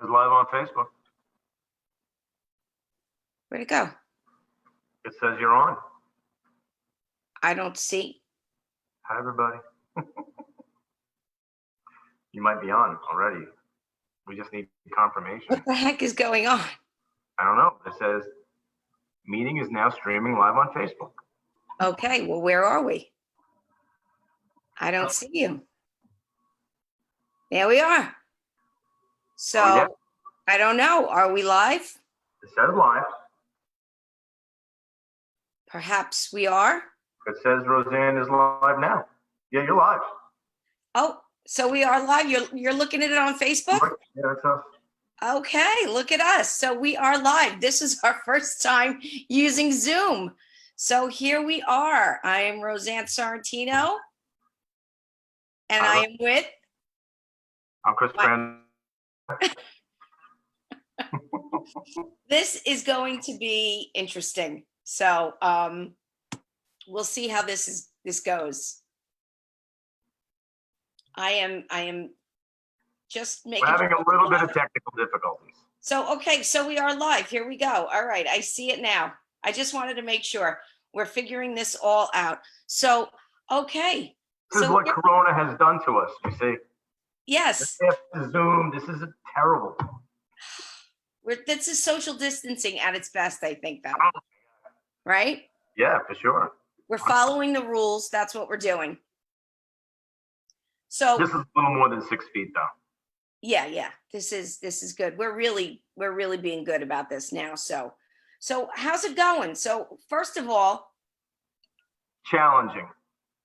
It's live on Facebook. Where'd it go? It says you're on. I don't see. Hi, everybody. You might be on already. We just need confirmation. What the heck is going on? I don't know. It says meeting is now streaming live on Facebook. Okay, well, where are we? I don't see you. There we are. So, Oh, yeah. I don't know. Are we live? It says live. Perhaps we are. It says Rosanne is live now. Yeah, you're live. Oh, so we are live. You're looking at it on Facebook? Yeah, that's us. Okay, look at us. So we are live. This is our first time using Zoom. So here we are. I am Rosanne Sorrentino. And I am with? I'm Chris Grando. This is going to be interesting. So we'll see how this goes. I am just making. We're having a little bit of technical difficulties. So, okay, so we are live. Here we go. All right, I see it now. I just wanted to make sure we're figuring this all out. So, okay. This is what Corona has done to us, you see. Yes. After Zoom, this is terrible. This is social distancing at its best, I think, though. Right? Yeah, for sure. We're following the rules. That's what we're doing. So this is a little more than 6 feet, though. Yeah. This is good. We're really being good about this now. So how's it going? So first of all, challenging.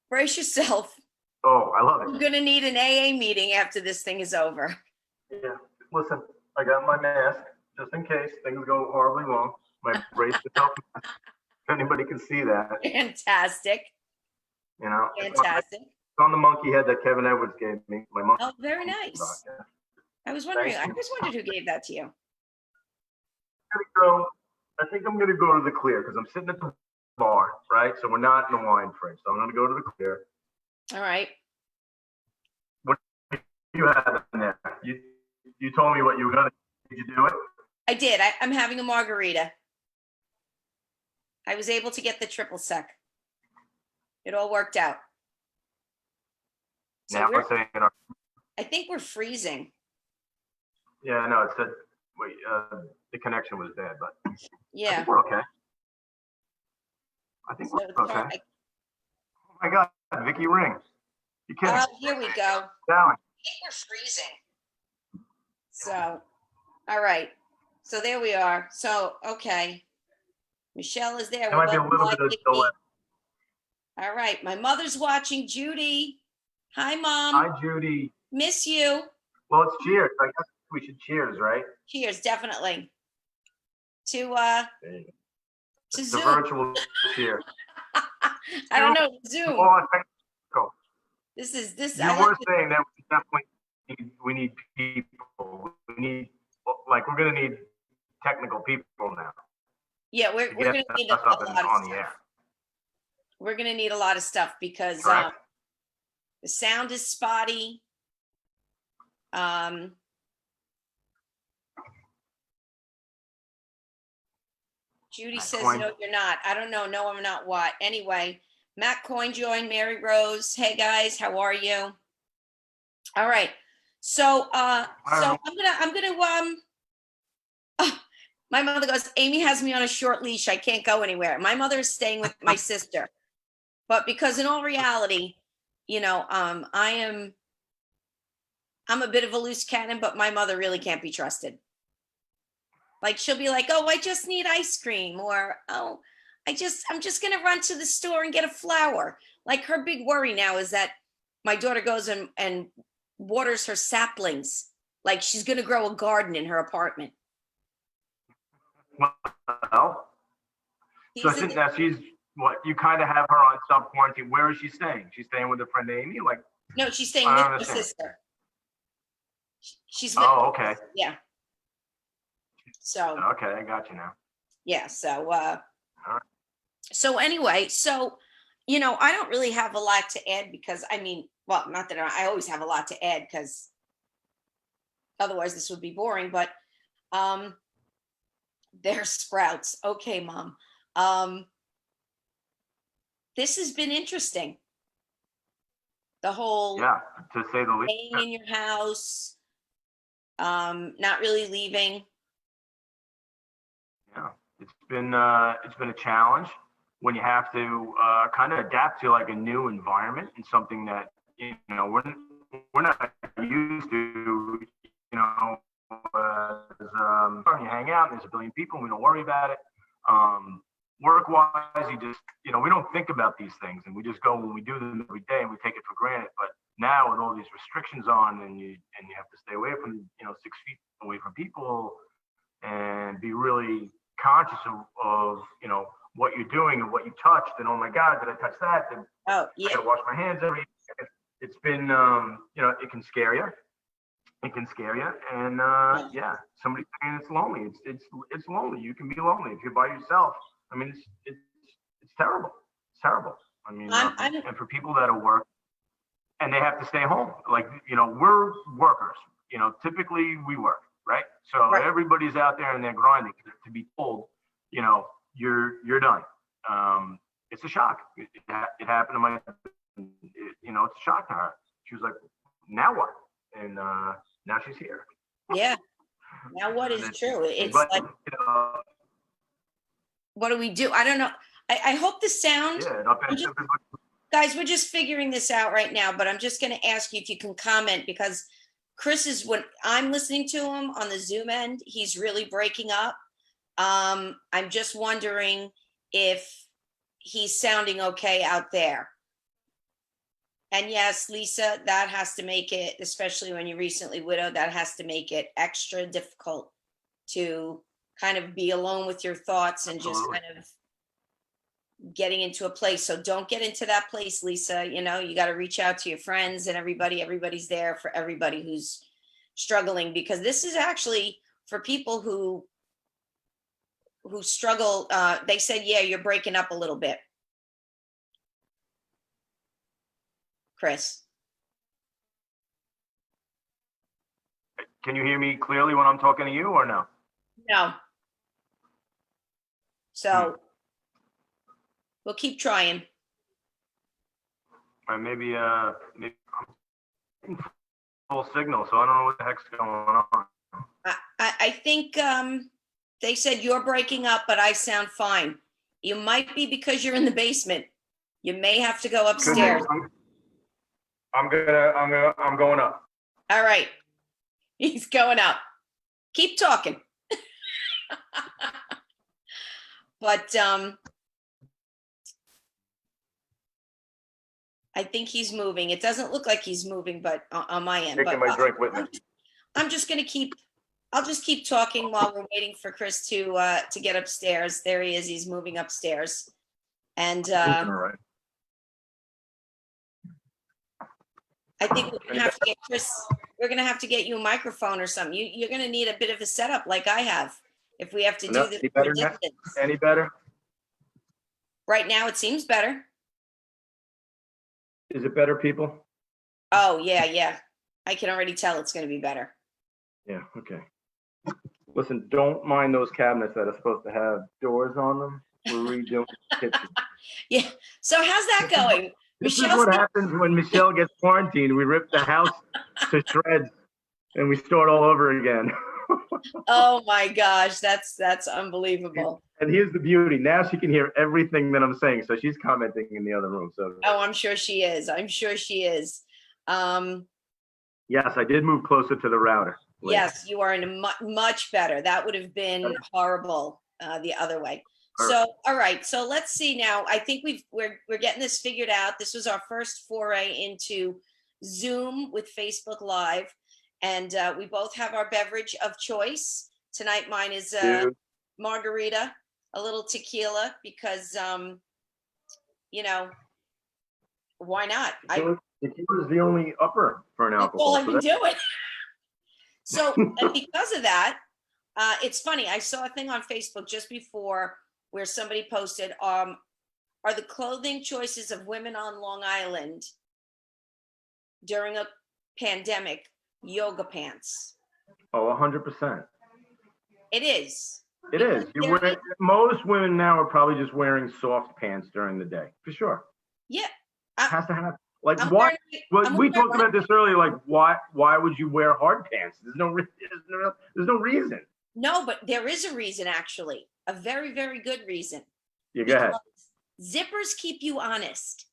Brace yourself. Oh, I love it. You're gonna need an AA meeting after this thing is over. Yeah. Listen, I got my mask just in case things go horribly wrong. My BraceYourself. If anybody can see that. Fantastic. You know. Fantastic. It's on the monkey head that Kevin Edwards gave me. My monkey. Oh, very nice. Yeah. I was wondering. I just wondered who gave that to you. I think I'm gonna go to the clear because I'm sitting at the bar, right? So we're not in the wine fridge. So I'm gonna go to the clear. All right. What do you have in there? You told me what you were gonna. Did you do it? I did. I'm having a margarita. I was able to get the triple sec. It all worked out. So now we're saying I think we're freezing. Yeah, no, it said the connection was bad, but yeah, I think we're okay. I think we're okay. Oh my God, Vicky Ring. You kidding? Oh, here we go. Down. I think we're freezing. So, all right. So there we are. So, okay. Michelle is there. There might be a little bit of delay. All right. My mother's watching. Judy. Hi, Mom. Hi, Judy. Miss you. Well, it's cheers. I guess we should cheers, right? Cheers, definitely. To Zoom. The virtual cheer. I don't know, Zoom. This. You were saying that we definitely we need people. We're gonna need technical people now. Yeah, we're gonna need a lot of stuff. We're gonna need a lot of stuff because the sound is spotty. Judy says, no, you're not. I don't know. No, I'm not what. Anyway, Matt Coyne joined, Mary Rose. Hey guys, how are you? All right. So I'm gonna my mother goes, Amy has me on a short leash. I can't go anywhere. My mother is staying with my sister. But because in all reality, I'm a bit of a loose cannon, but my mother really can't be trusted. Like she'll be like, oh, I just need ice cream, or oh, I'm just gonna run to the store and get a flower. Like her big worry now is that my daughter goes and waters her saplings, like she's gonna grow a garden in her apartment. Well, so I think that she's what you kind of have her on sub-quarantine. Where is she staying? She's staying with her friend Amy? No, she's staying with her sister. She's with okay. Yeah. So okay, I got you now. Yeah, so so anyway, so I don't really have a lot to add because not that I always have a lot to add because Otherwise, this would be boring. But they're sprouts. Okay, Mom. This has been interesting. The whole Yeah, to say the least. staying in your house, not really leaving. Yeah, it's been a challenge when you have to kind of adapt to like a new environment and something that we're not used to. You hang out and there's a billion people and we don't worry about it. Work-wise, we don't think about these things and we just go when we do them every day and we take it for granted. But now with all these restrictions on and you have to stay away from 6 feet away from people and be really conscious of what you're doing and what you touched and oh my God, did I touch that? And Oh yeah. I gotta wash my hands it's been it can scare you. It can scare you, and yeah, somebody saying it's lonely. It's lonely. You can be lonely if you're by yourself. I mean, it's terrible. It's terrible. I mean, and for people that are work and they have to stay home, like we're workers. Typically we work, right? So Right. everybody's out there and they're grinding. To be told, you're done. It's a shock. It happened to my. It's a shock to her. She was like, "Now what?" And now she's here. Yeah. Now what is true? It's But, like, what do we do? I don't know. I hope the sound. yeah, Guys, we're just figuring this out right now, but I'm just going to ask you if you can comment because Chris is, when I'm listening to him on the Zoom end, he's really breaking up. I'm just wondering if he's sounding okay out there. And yes, Lisa, that has to make it, especially when you're recently widowed, that has to make it extra difficult to kind of be alone with your thoughts and just kind of getting into a place. So don't get into that place, Lisa. You got to reach out to your friends and everybody. Everybody's there for everybody who's struggling, because this is actually for people who struggle. They said, yeah, you're breaking up a little bit. Chris. Can you hear me clearly when I'm talking to you or no? No. So we'll keep trying. Maybe I'm full signal, so I don't know what the heck's going on. I think they said you're breaking up, but I sound fine. You might be because you're in the basement. You may have to go upstairs. I'm going up. All right. He's going up. Keep talking. But I think he's moving. It doesn't look like he's moving, but on my end. Taking my drink with me. I'm just going to keep. I'll just keep talking while we're waiting for Chris to get upstairs. There he is. He's moving upstairs, and All right. I think we're going to have to get Chris. We're going to have to get you a microphone or something. You're going to need a bit of a setup like I have if we have to do this. Any better? Right now, it seems better. Is it better, people? Oh, yeah. I can already tell it's going to be better. Yeah, okay. Listen, don't mind those cabinets that are supposed to have doors on them. We're redoing the kitchen. Yeah. So how's that going? This is what happens when Michelle gets quarantined. We rip the house to shreds and we start all over again. Oh my gosh, that's unbelievable. And here's the beauty. Now she can hear everything that I'm saying. So she's commenting in the other room. So I'm sure she is. Yes, I did move closer to the router. Yes, you are in a much better. That would have been horrible the other way. So, all right. So let's see now. I think we're getting this figured out. This was our first foray into Zoom with Facebook Live, and we both have our beverage of choice tonight. Mine is margarita, a little tequila, because why not? Tequila is the only upper for an alcohol. That's all I've been doing. So, and because of that, it's funny. I saw a thing on Facebook just before where somebody posted, are the clothing choices of women on Long Island during a pandemic yoga pants? Oh, 100%. It is. It is. Most women now are probably just wearing soft pants during the day, for sure. Yeah. It has to happen. Like, I'm why? wearing- We talked about this earlier. Like, why would you wear hard pants? There's no reason. No, but there is a reason, actually. A very, very good reason. You go ahead. Zippers keep you honest.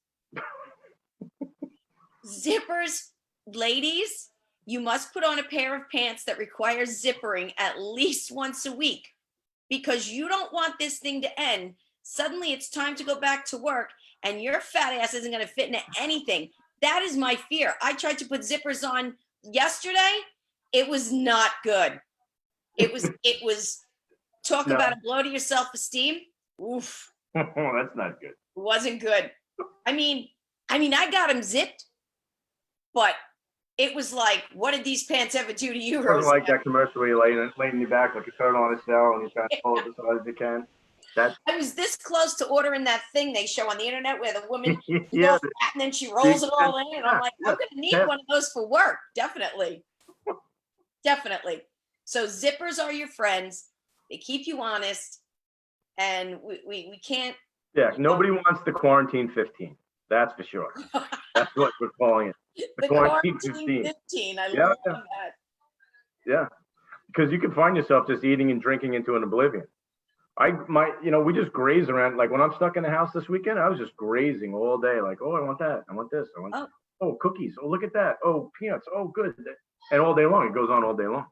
Zippers, ladies, you must put on a pair of pants that require zippering at least once a week, because you don't want this thing to end. Suddenly it's time to go back to work and your fat ass isn't going to fit into anything. That is my fear. I tried to put zippers on yesterday. It was not good. It was talk about a blow to your self-esteem. Oof. That's not good. It wasn't good. I mean, I got them zipped, but it was like, what did these pants ever do to you, Rosanne? Like that commercial where you're laying your back like a turtle on a shell and you're trying to pull it as hard as you can. I was this close to ordering that thing they show on the internet where the woman yeah, goes fat and then she rolls it all in. And I'm like, I'm going to need one of those for work. Definitely. Definitely. So zippers are your friends. They keep you honest. And we can't. Yeah, nobody wants the quarantine 15. That's for sure. That's what we're calling it. The quarantine 15. I love that. Yeah, because you can find yourself just eating and drinking into an oblivion. We just graze around. Like when I'm stuck in the house this weekend, I was just grazing all day. Like, oh, I want that. I want this. I want oh, cookies. Oh, look at that. Oh, peanuts. Oh, good. And all day long, it goes on all day long.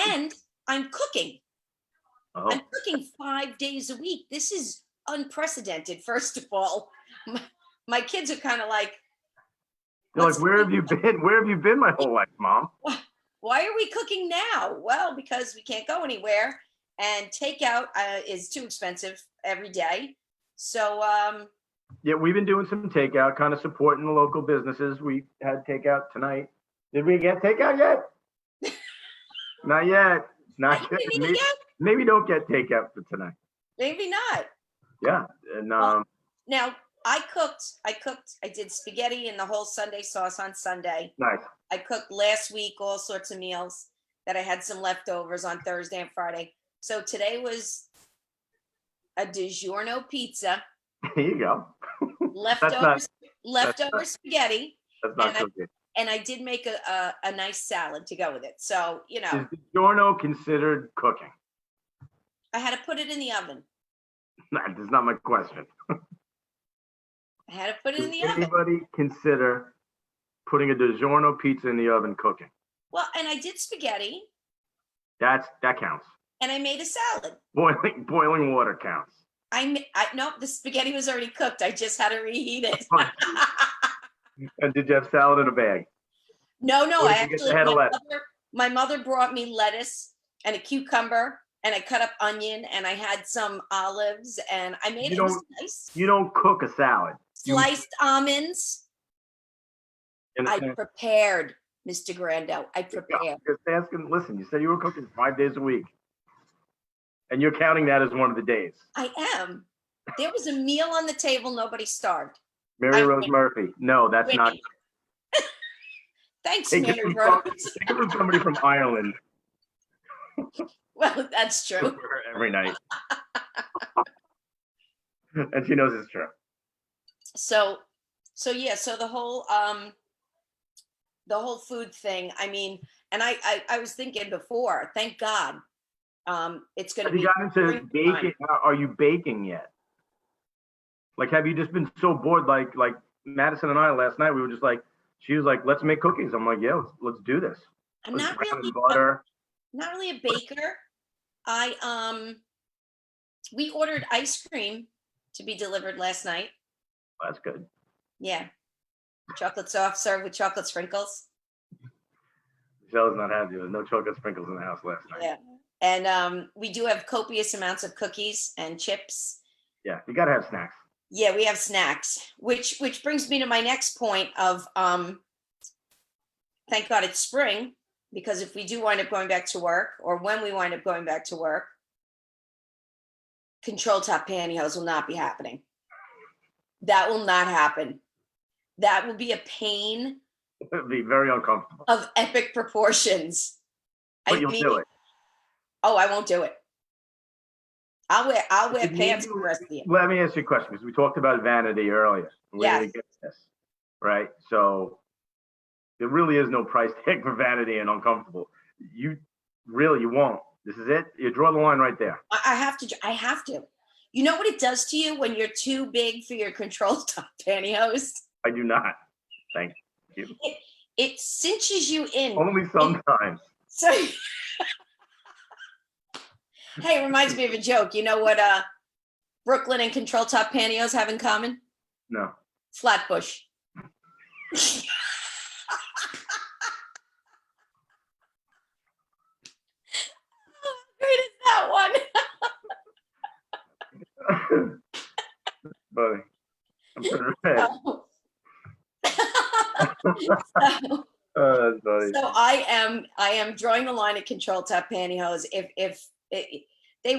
And I'm cooking. Oh. I'm cooking 5 days a week. This is unprecedented. First of all, my kids are kind of like, they're like, where have you been? Where have you been my whole life, Mom? Why are we cooking now? Well, because we can't go anywhere. And takeout is too expensive every day. So, yeah, we've been doing some takeout, kind of supporting the local businesses. We had takeout tonight. Did we get takeout yet? Not yet. Not yet. Maybe don't get takeout for tonight. Maybe not. Yeah. And now I did spaghetti and the whole Sunday sauce on Sunday. Nice. I cooked last week all sorts of meals that I had some leftovers on Thursday and Friday. So today was a DiGiorno pizza. There you go. leftover spaghetti. That's not cooking. And I did make a nice salad to go with it. So, Is DiGiorno considered cooking? I had to put it in the oven. That's not my question. I had to put it in the oven. Anybody consider putting a DiGiorno pizza in the oven cooking? Well, and I did spaghetti. That counts. And I made a salad. Boiling water counts. Nope, the spaghetti was already cooked. I just had to reheat it. And did you have salad in a bag? No, I actually, my mother brought me lettuce and a cucumber, and I cut up onion, and I had some olives, and I made it nice. You don't cook a salad. Sliced almonds. I prepared, Mr. Grando. I prepared. Just asking, listen, you said you were cooking 5 days a week. And you're counting that as one of the days. I am. There was a meal on the table. Nobody starved. Mary Rose Murphy. No, that's not. Thanks, Mary Rose. Take it from somebody from Ireland. Well, that's true. Every night. And she knows it's true. So yeah, so the whole food thing, I mean, and I was thinking before, thank God, it's going to be. Have you gotten into baking? Are you baking yet? Like, have you just been so bored? Like Madison and I last night, we were just like, she was like, let's make cookies. I'm like, yeah, let's do this. I'm not really a baker. We ordered ice cream to be delivered last night. That's good. Yeah. Chocolate soft served with chocolate sprinkles. Michelle's not happy. There was no chocolate sprinkles in the house last night. Yeah. And we do have copious amounts of cookies and chips. Yeah, you got to have snacks. Yeah, we have snacks, which brings me to my next point of thank God it's spring, because if we do wind up going back to work, or when we wind up going back to work, control top pantyhose will not be happening. That will not happen. That will be a pain. It'll be very uncomfortable. Of epic proportions. I But you'll mean, do it. oh, I won't do it. I'll wear pants for the rest of the year. Let me ask you a question, because we talked about vanity earlier. Where Yes. did it get this? Right? So there really is no price tag for vanity and uncomfortable. You won't. This is it. You draw the line right there. I have to. I have to. You know what it does to you when you're too big for your control top pantyhose? I do not. Thank you. It cinches you in. Only sometimes. So, hey, it reminds me of a joke. You know what Brooklyn and control top pantyhose have in common? No. Flatbush. Great is that one? Buddy. I'm pretty red. That's funny. So I am drawing the line at control top pantyhose. If they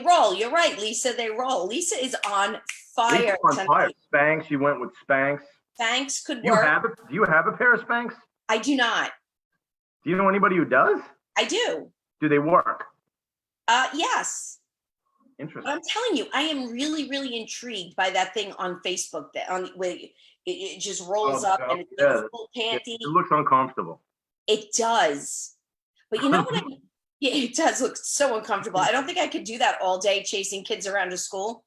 roll, you're right, Lisa. They roll. Lisa is on fire tonight. Spanx. You went with Spanx. Spanx could work. Do you have a pair of Spanx? I do not. Do you know anybody who does? I do. Do they work? Yes. Interesting. But I'm telling you, I am really, really intrigued by that thing on Facebook that where it just rolls up and it's like a full panty. It looks uncomfortable. It does. But you know what? Yeah, it does look so uncomfortable. I don't think I could do that all day chasing kids around to school.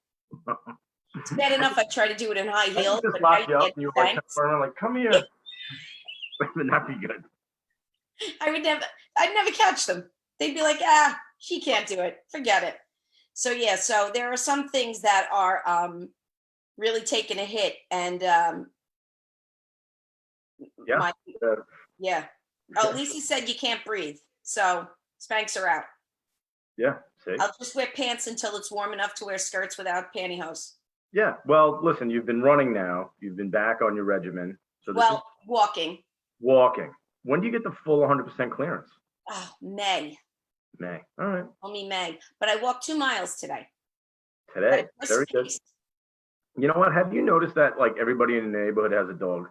It's bad enough I try to do it in high heels. Just lock you up and you're like, come here. Wouldn't that be good? I'd never catch them. They'd be like, she can't do it. Forget it. So yeah, so there are some things that are really taking a hit, and yeah. Oh, Lisa said you can't breathe, so Spanx are out. Yeah, see? I'll just wear pants until it's warm enough to wear skirts without pantyhose. Yeah, well, listen, you've been running now. You've been back on your regimen. So walking. Walking. When do you get the full 100% clearance? Oh, May. May. All right. Only May. But I walked 2 miles today. Very good. You know what? Have you noticed that like everybody in the neighborhood has a dog?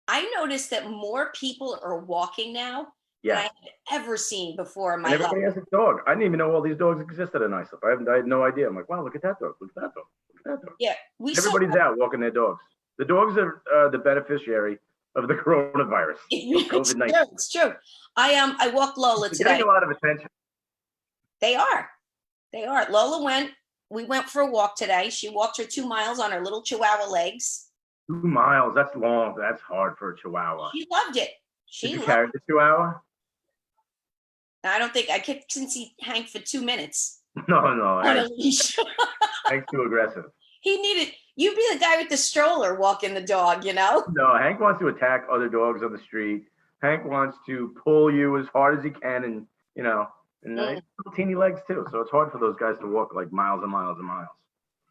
I noticed that more people are walking now than I had ever seen before in my life. Everybody has a dog. I didn't even know all these dogs existed in Iceland. I had no idea. I'm like, wow, look at that dog. Look at that dog. Look at that dog. Yeah. Everybody's out walking their dogs. The dogs are the beneficiary of the coronavirus. COVID-19. It's true. I walked Lola today. Getting a lot of attention. They are. Lola we went for a walk today. She walked her 2 miles on her little Chihuahua legs. 2 miles, that's long. That's hard for a Chihuahua. She loved it. Did you carry the Chihuahua? I don't think I couldn't see Hank for 2 minutes. No. On a leash. Hank's too aggressive. You'd be the guy with the stroller walking the dog, you know? No, Hank wants to attack other dogs on the street. Hank wants to pull you as hard as he can, and he's little teeny legs too. So it's hard for those guys to walk like miles and miles and miles.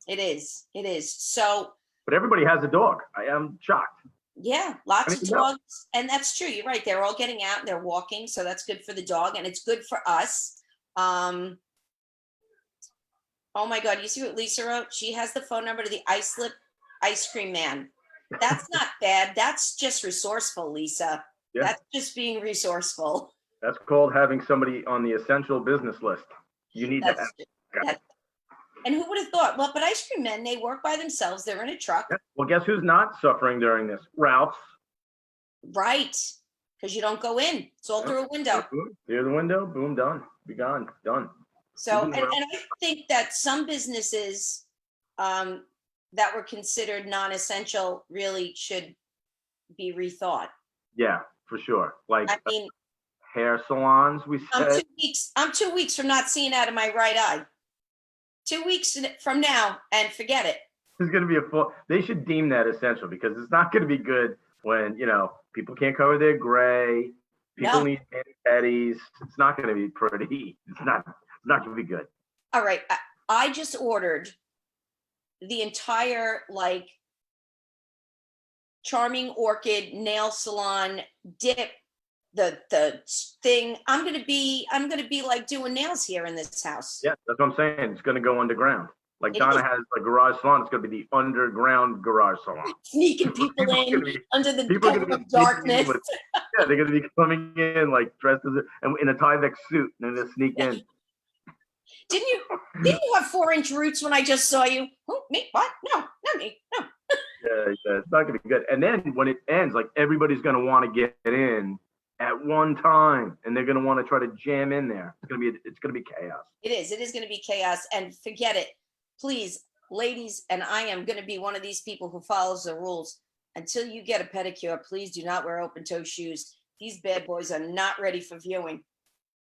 It is. So. But everybody has a dog. I am shocked. Yeah, lots of dogs, and that's true. You're right. They're all getting out and they're walking, so that's good for the dog, and it's good for us. Oh my God, you see what Lisa wrote? She has the phone number to the ice cream man. That's not bad. That's just resourceful, Lisa. Yeah. That's just being resourceful. That's called having somebody on the essential business list. You need that. And who would have thought? Well, but ice cream men, they work by themselves. They're in a truck. Yeah. Well, guess who's not suffering during this? Ralph's. Right. Because you don't go in. It's all through a window. Through the window, boom, done. Be gone, done. So, and I think that some businesses that were considered non-essential really should be rethought. Yeah, for sure. Like, I mean, hair salons, we said. I'm 2 weeks from not seeing out of my right eye. 2 weeks from now, and forget it. It's going to be they should deem that essential, because it's not going to be good when, people can't cover their gray. People need petties. It's not going to be pretty. It's not going to be good. All right. I just ordered the entire, Charming Orchid nail salon dip, the thing. I'm gonna be like doing nails here in this house. Yeah, that's what I'm saying. It's gonna go underground. Like It Donna is has a garage salon. It's going to be the underground garage salon. sneaking people in under the people are cover going to of be sneaking in darkness. with, yeah, they're going to be coming in like dressed as and in a Tyvek suit, and they're going to sneak in. Didn't you have 4-inch roots when I just saw you? Oh, me? What? No, no, me. No. Yeah, it's not going to be good. And then when it ends, like everybody's going to want to get in at one time, and they're going to want to try to jam in there. It's going to be chaos. It is. It is going to be chaos. And forget it. Please, ladies, and I am going to be one of these people who follows the rules. Until you get a pedicure, please do not wear open-toe shoes. These bad boys are not ready for viewing.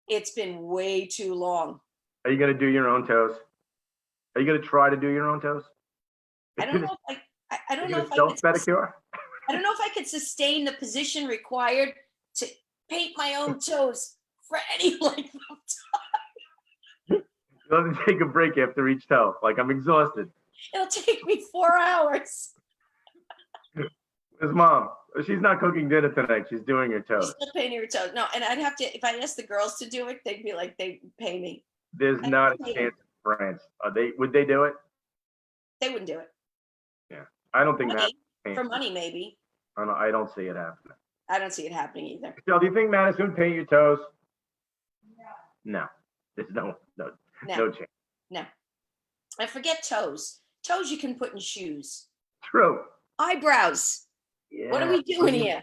It's been way too long. Are you going to do your own toes? Are you going to try to do your own toes? I don't know if I don't know if I self pedicure. I don't know if I could sustain the position required to paint my own toes for any length of time. You'll have to take a break after each toe. Like, I'm exhausted. It'll take me 4 hours. His mom, she's not cooking dinner tonight. She's doing her toes. She's still painting her toes. No, and I'd have to, if I asked the girls to do it, they'd be like, they pay me. There's not a chance in France. Would they do it? They wouldn't do it. Yeah. I don't think that. For money, maybe. I don't see it happening. I don't see it happening either. Michelle, do you think Madison would paint your toes? No. There's no chance. No. I forget toes. Toes you can put in shoes. True. Eyebrows. Yeah. What are we doing here?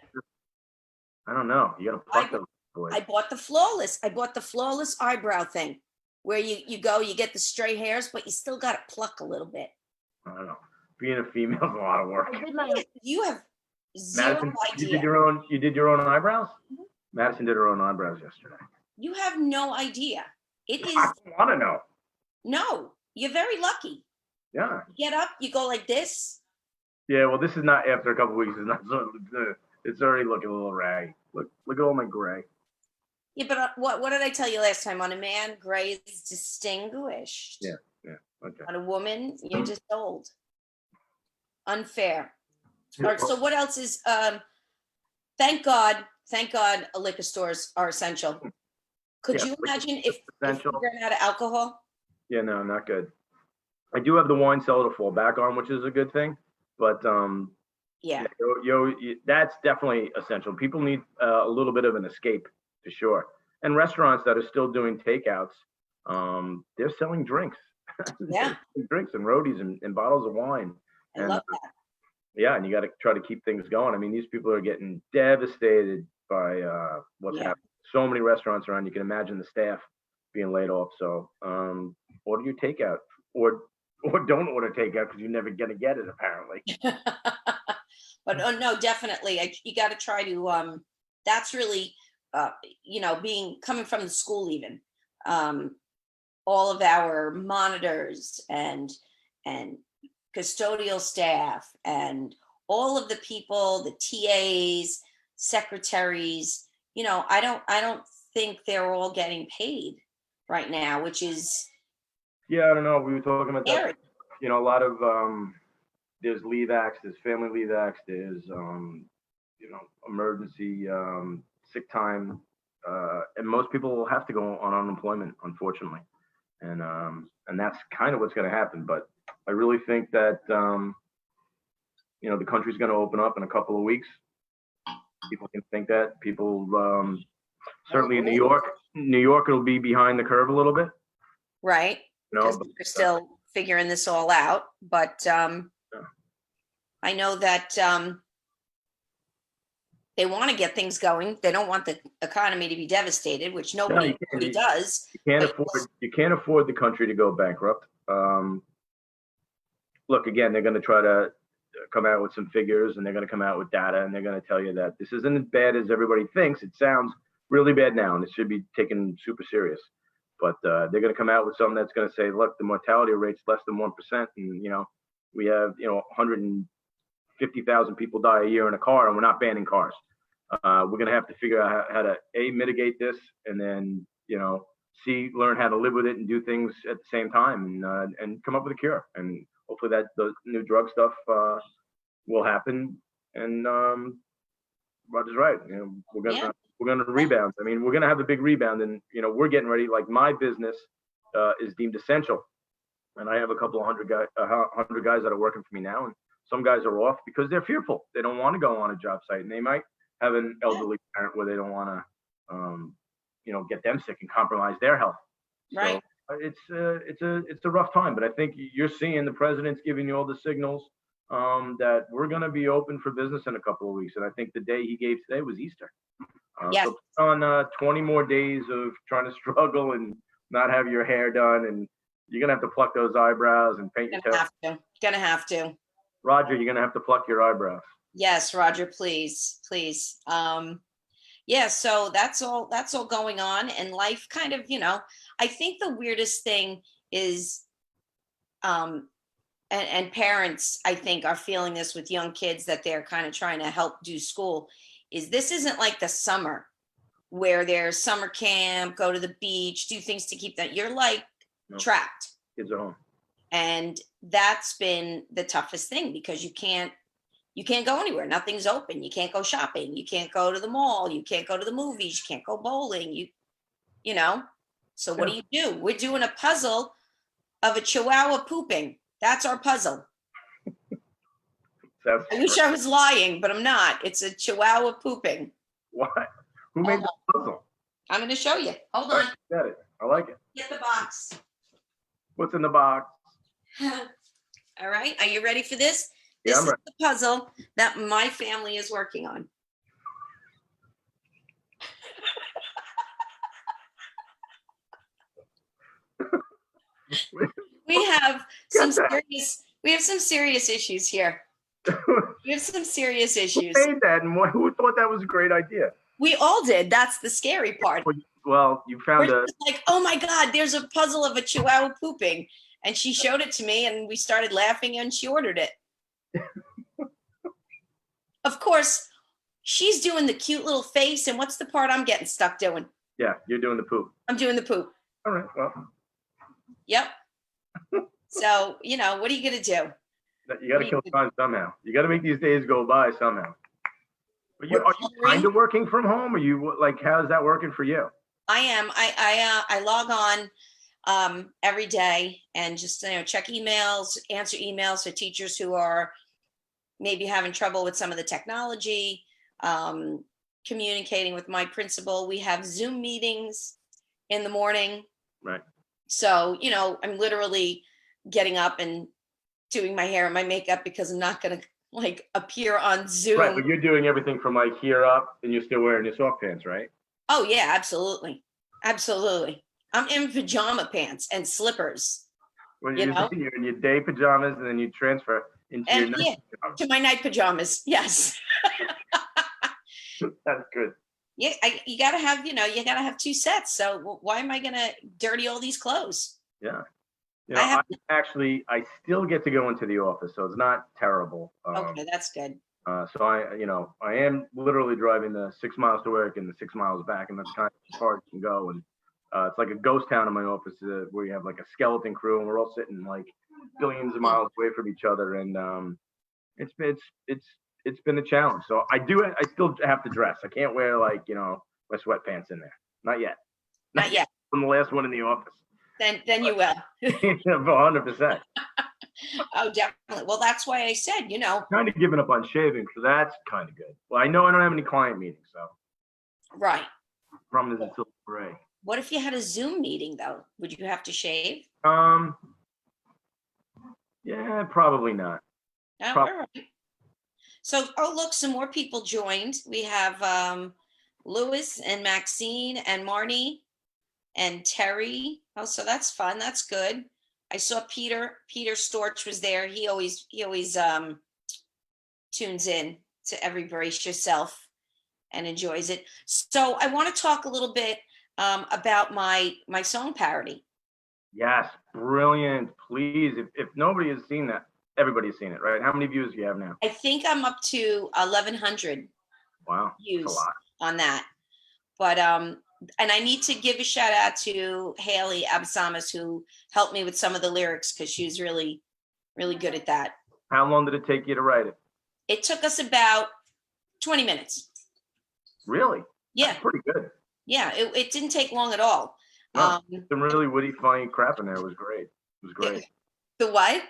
I don't know. You got to pluck those boys. I bought the flawless eyebrow thing, where you go, you get the stray hairs, but you still got to pluck a little bit. I don't know. Being a female is a lot of work. You have zero Madison, idea. You did your own eyebrows? Mm-hmm. Madison did her own eyebrows yesterday. You have no idea. It is. I want to know. No, you're very lucky. Yeah. You get up, you go like this. Yeah, well, this is not after a couple of weeks. It's not. It's already looking a little raggy. Look at all my gray. Yeah, but what did I tell you last time? On a man, gray is distinguished. Yeah. Okay. On a woman, you're just old. Unfair. All right, so what else is thank God liquor stores are essential. Could you imagine if we ran out of alcohol? Yeah, no, not good. I do have the wine cellar to fall back on, which is a good thing. But that's definitely essential. People need a little bit of an escape, for sure. And restaurants that are still doing takeouts, they're selling drinks. Yeah. Drinks and roadies and bottles of wine. I love that. Yeah, and you got to try to keep things going. I mean, these people are getting devastated by what's happening. So many restaurants around. You can imagine the staff being laid off. So order your takeout, or don't order takeout because you're never gonna get it apparently. But no, definitely, you got to try to. That's really, coming from the school even. All of our monitors and custodial staff and all of the people, the TAs, secretaries, I don't think they're all getting paid right now, which is. Yeah, I don't know. We were talking about scary. that. A lot of there's leave acts, there's family leave acts, there's emergency sick time, and most people will have to go on unemployment, unfortunately, and that's kind of what's going to happen. But I really think that the country's going to open up in a couple of weeks. People can think that. People certainly in New York will be behind the curve a little bit. Right. Because they're still figuring this all out. But I know that they want to get things going. They don't want the economy to be devastated, which nobody does. You can't afford the country to go bankrupt. Look, again, they're going to try to come out with some figures, and they're going to come out with data, and they're going to tell you that this isn't as bad as everybody thinks. It sounds really bad now, and it should be taken super serious. But they're going to come out with something that's going to say, look, the mortality rate's less than 1%, and we have 150,000 people die a year in a car, and we're not banning cars. We're going to have to figure out how to mitigate this, and then learn how to live with it and do things at the same time, and come up with a cure. And hopefully that the new drug stuff will happen. And Roger's right. We're gonna rebound. I mean, we're gonna have a big rebound, and we're getting ready. Like, my business is deemed essential, And I have a couple of hundred guys that are working for me now, and some guys are off because they're fearful. They don't want to go on a job site, and they might have an elderly parent where they don't want to, get them sick and compromise their health. Right. So it's a rough time, but I think you're seeing the president's giving you all the signals that we're going to be open for business in a couple of weeks. And I think the day he gave today was Easter. Yes. So on 20 more days of trying to struggle and not have your hair done, and you're gonna have to pluck those eyebrows and paint your toes. Gonna have to. Roger, you're gonna have to pluck your eyebrows. Yes, Roger, please. Yeah, so that's all going on, and life kind of, I think the weirdest thing is, and parents, I think, are feeling this with young kids that they're kind of trying to help do school, is this isn't like the summer where there's summer camp, go to the beach, do things to keep that. You're like trapped. Kids are home. And that's been the toughest thing because you can't go anywhere. Nothing's open. You can't go shopping. You can't go to the mall. You can't go to the movies. You can't go bowling. So what do? We're doing a puzzle of a chihuahua pooping. That's our puzzle. I wish I was lying, but I'm not. It's a chihuahua pooping. What? Who made the puzzle? I'm going to show you. Hold on. Got it. I like it. Get the box. What's in the box? All right. Are you ready for this? Yeah, This is the puzzle that my family is working on. We have some serious issues here. We have some serious issues. Who made that, and who thought that was a great idea? We all did. That's the scary part. Well, you found We're just like, oh my God, there's a puzzle of a chihuahua pooping. And she showed it to me and we started laughing and she ordered it. Of course, she's doing the cute little face. And what's the part I'm getting stuck doing? Yeah, you're doing the poop. I'm doing the poop. All right, well. Yep. So, what are you going to do? You got to kill time somehow. You got to make these days go by somehow. But are you kind of working from home? Or you how's that working for you? I am. I log on every day and just check emails, answer emails for teachers who are maybe having trouble with some of the technology, communicating with my principal. We have Zoom meetings in the morning. Right. So, I'm literally getting up and doing my hair and my makeup because I'm not going to appear on Zoom. Right, but you're doing everything from here up and you're still wearing your soft pants, right? Oh yeah, absolutely. Absolutely. I'm in pajama pants and slippers. Well, you're in your day pajamas and then you transfer into your night pajamas. To my night pajamas. Yes. That's good. Yeah, you gotta have two sets. So why am I gonna dirty all these clothes? Yeah. I still get to go into the office, so it's not terrible. Okay, that's good. So I am literally driving the 6 miles to work and the 6 miles back, and that's kind of as far as you can go. And it's like a ghost town in my office where you have a skeleton crew, and we're all sitting billions of miles away from each other, and it's been a challenge. So I still have to dress. I can't wear my sweatpants in there. Not yet. Not yet. I'm the last one in the office. Then you will. 100%. Oh, definitely. Well, that's why I said, Kind of giving up on shaving, so that's kind of good. Well, I know I don't have any client meetings, so. Right. Problem is it's still gray. What if you had a Zoom meeting though? Would you have to shave? Yeah, probably not. Oh, all right. So, look, some more people joined. We have Louis and Maxine and Marnie and Terry. Oh, so that's fun. That's good. I saw Peter Storch was there. He always tunes in to every Brace Yourself and enjoys it. So I want to talk a little bit about my song parody. Yes, brilliant. Please, if nobody has seen that, everybody's seen it, right? How many views do you have now? I think I'm up to 1,100 views on that. But and I need to give a shout out to Haley Absamis, who helped me with some of the lyrics because she was really, really good at that. How long did it take you to write it? It took us about 20 minutes. Really? Yeah. That's pretty good. Yeah, it didn't take long at all. No, some really witty, funny crap in there. It was great. The what?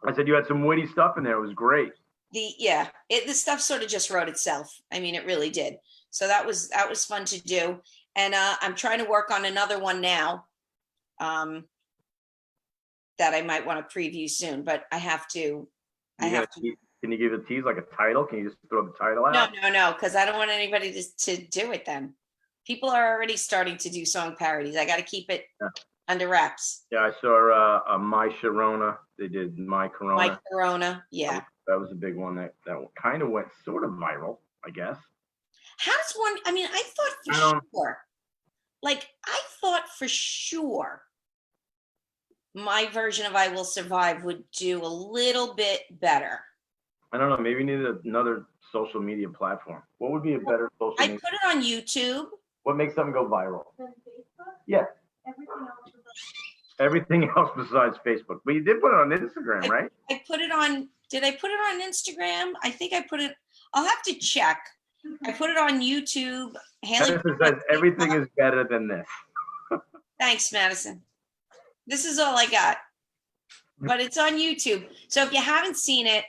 I said you had some witty stuff in there. It was great. The stuff sort of just wrote itself. I mean, it really did. So that was fun to do. And I'm trying to work on another one now that I might want to preview soon, but I have to. Can you give a tease, like a title? Can you just throw the title out? No, because I don't want anybody to do it then. People are already starting to do song parodies. I got to keep it under wraps. Yeah, I saw My Sharona. They did My Corona. My Corona, yeah. That was a big one that kind of went sort of viral, I guess. How does one, I mean, I thought for sure my version of I Will Survive would do a little bit better. I don't know. Maybe you need another social media platform. What would be a better social media? I put it on YouTube. What makes something go viral? Yeah. Everything else besides Facebook. But you did put it on Instagram, right? I put it on, did I put it on Instagram? I think I put it, I'll have to check. I put it on YouTube. Madison says everything is better than this. Thanks, Madison. This is all I got. But it's on YouTube. So if you haven't seen it,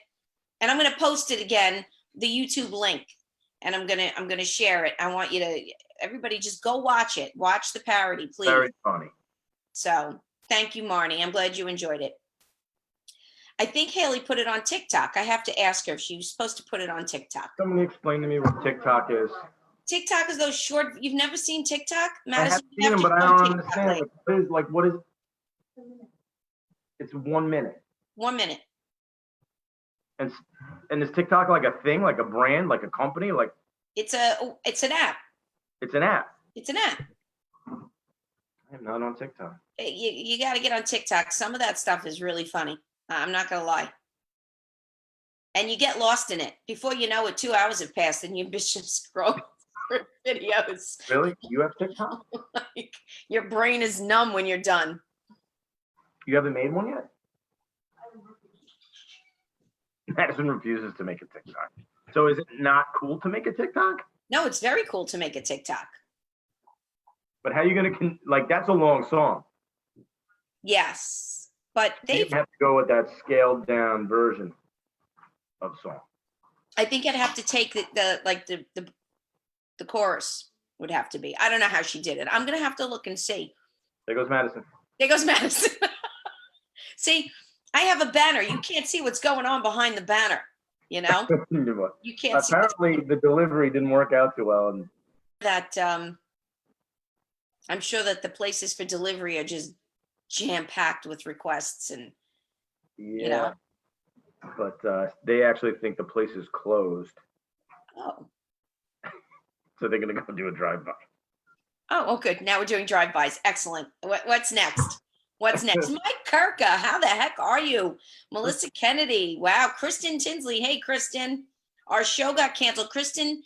and I'm going to post it again, the YouTube link, and I'm going to share it. I want you to, everybody just go watch it. Watch the parody, please. Very funny. So thank you, Marnie. I'm glad you enjoyed it. I think Haley put it on TikTok. I have to ask her if she was supposed to put it on TikTok. Somebody explain to me what TikTok is. TikTok is those short, you've never seen TikTok? Madison, I have seen them, but I don't understand. What is, it's 1 minute. 1 minute. And is TikTok like a thing, like a brand, like a company? Like it's an app. It's an app. It's an app. I'm not on TikTok. You got to get on TikTok. Some of that stuff is really funny. I'm not going to lie. And you get lost in it. Before you know it, 2 hours have passed and you're just scrolling through videos. Really? You have TikTok? Like, your brain is numb when you're done. You haven't made one yet? Madison refuses to make a TikTok. So is it not cool to make a TikTok? No, it's very cool to make a TikTok. But how are you going to, like, that's a long song. Yes, but they have to go with that scaled down version of song. I think I'd have to take the chorus would have to be. I don't know how she did it. I'm going to have to look and see. There goes Madison. There goes Madison. See, I have a banner. You can't see what's going on behind the banner. You know, you can't. Apparently, the delivery didn't work out too well. And that I'm sure that the places for delivery are just jam packed with requests, and you know. But they actually think the place is closed. Oh. So they're gonna go do a drive-by. Oh, good. Now we're doing drive-bys. Excellent. What's next? What's next? Mike Kirka, how the heck are you? Melissa Kennedy. Wow. Kristen Tinsley. Hey, Kristen. Our show got canceled. Kristen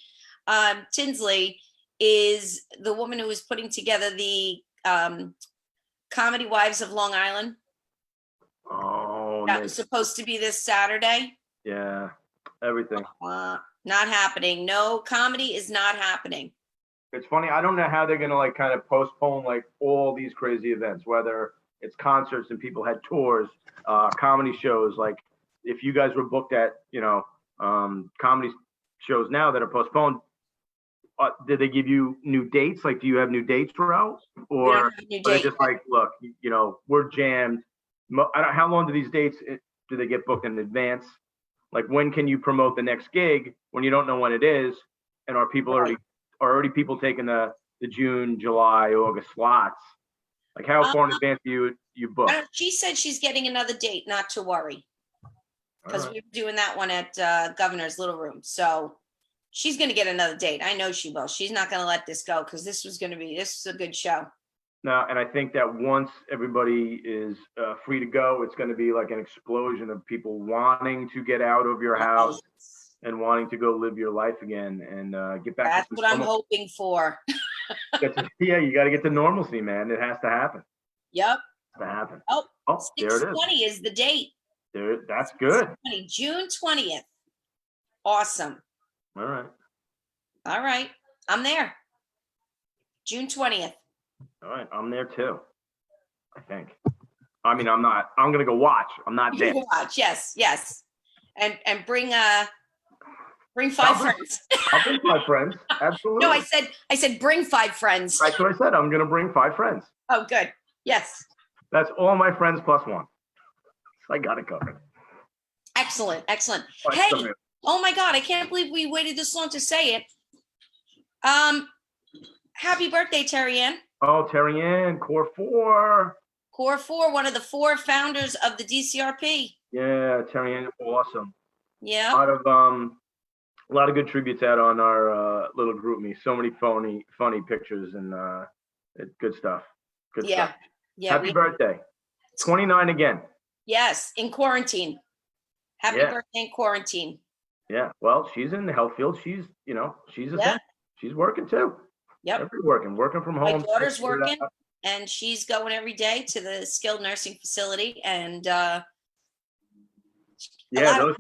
Tinsley is the woman who was putting together the Comedy Wives of Long Island. Oh, that was supposed to be this Saturday. Yeah, everything. Not happening. No, comedy is not happening. It's funny. I don't know how they're going to like kind of postpone like all these crazy events, whether it's concerts and people had tours, comedy shows. Like if you guys were booked at, comedy shows now that are postponed, did they give you new dates? Like, do you have new dates, Ro? Or are they just like, look, we're jammed. How long do these dates, do they get booked in advance? Like, when can you promote the next gig when you don't know when it is? And are people already people taking the June, July, August slots? Like, how far in advance do you book? She said she's getting another date, not to worry. Because we were doing that one at Governor's Little Room. So she's going to get another date. I know she will. She's not going to let this go because this is a good show. No, and I think that once everybody is free to go, it's going to be like an explosion of people wanting to get out of your house and wanting to go live your life again and get back. That's what I'm hoping for. Yeah, you got to get to normalcy, man. It has to happen. Yep. It has to happen. Oh, there it is. 6/20 is the date. That's good. June 20th. Awesome. All right. I'm there. June 20th. All right. I'm there too. I think. I mean, I'm not. I'm gonna go watch. I'm not there. You watch, yes, yes, and bring I'll 5 bring, friends. I'll bring 5 friends. Absolutely. No, I said bring 5 friends. That's what I said. I'm gonna bring 5 friends. Oh, good. Yes. That's all my friends plus 1. So I got it covered. Excellent, excellent. Like Hey, some- oh my God, I can't believe we waited this long to say it. Happy birthday, Terry Ann. Oh, Terry Ann, Core 4. Core 4, one of the 4 founders of the DCRP. Yeah, Terry Ann, awesome. Yeah. A lot of good tributes out on our little group me. So many funny pictures and good stuff. Good stuff. Yeah. Happy birthday. 29 again. Yes, in quarantine. Happy Yeah. birthday in quarantine. Yeah. Well, she's in the health field. She's, she's she's working too. Yep. Working from home. My daughter's working and she's going every day to the skilled nursing facility and yeah, those,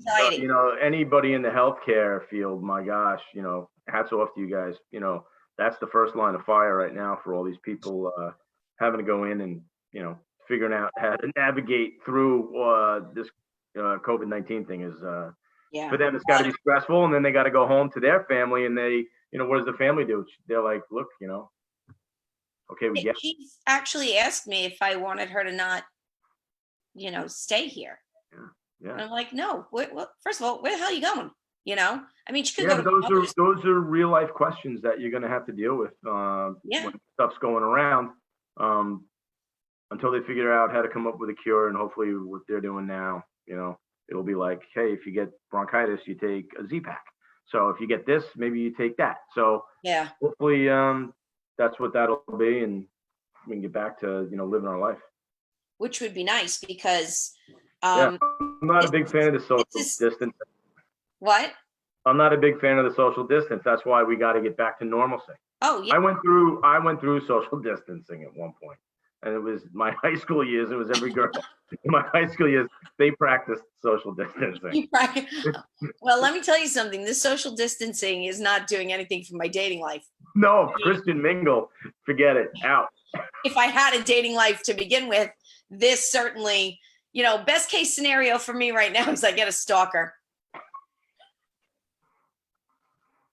anybody in the healthcare field, my gosh, hats off to you guys. That's the first line of fire right now for all these people having to go in and, figuring out how to navigate through this COVID-19 thing is, for them, it's got to be stressful. And then they got to go home to their family and they, what does the family do? They're like, look, okay, we get it. She's actually asked me if I wanted her to not, stay here. Yeah. And I'm like, no. Well, first of all, where the hell are you going? I mean, she could Yeah, go. those are real life questions that you're gonna have to deal with when stuff's going around. Until they figure out how to come up with a cure, and hopefully what they're doing now, it'll be like, hey, if you get bronchitis, you take a Z-Pack. So if you get this, maybe you take that. So yeah, hopefully that's what that'll be, and we can get back to living our life. Which would be nice because I'm not a big fan of the social distance. What? I'm not a big fan of the social distance. That's why we got to get back to normalcy. Oh yeah. I went through social distancing at one point, and it was my high school years. It was every girl in my high school years. They practiced social distancing. Well, let me tell you something. This social distancing is not doing anything for my dating life. No, Christian mingle, forget it, out. If I had a dating life to begin with, this certainly, best case scenario for me right now is I get a stalker.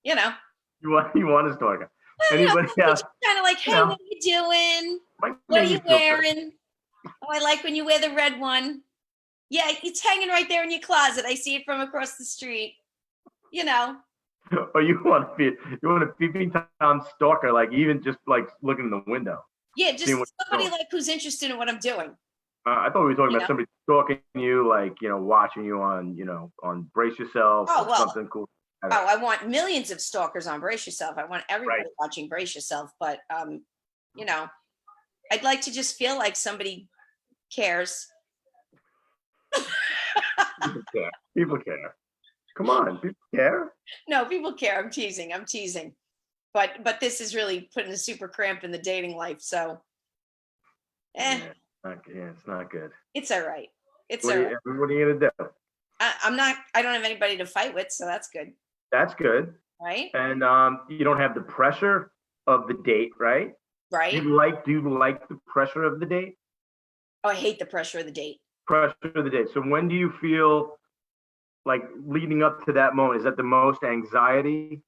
You want a stalker. Anybody else? Kind of like, hey, what are you doing? What are you wearing? Oh, I like when you wear the red one. Yeah, it's hanging right there in your closet. I see it from across the street. Or you want a peeping Tom stalker, like even just like looking in the window. Yeah, just somebody like who's interested in what I'm doing. I thought we were talking about somebody stalking you, like watching you on on Brace Yourself or something cool. I want millions of stalkers on Brace Yourself. I want everybody watching Brace Yourself, but I'd like to just feel like somebody cares. People care. Come on, people care. No, people care. I'm teasing. But this is really putting a super cramp in the dating life. So, it's not good. It's all right. What are you gonna do? I don't have anybody to fight with, so that's good. That's good. Right. And you don't have the pressure of the date, right? Right. Do you like the pressure of the date? Oh, I hate the pressure of the date. Pressure of the date. So when do you feel like leading up to that moment? Is that the most anxiety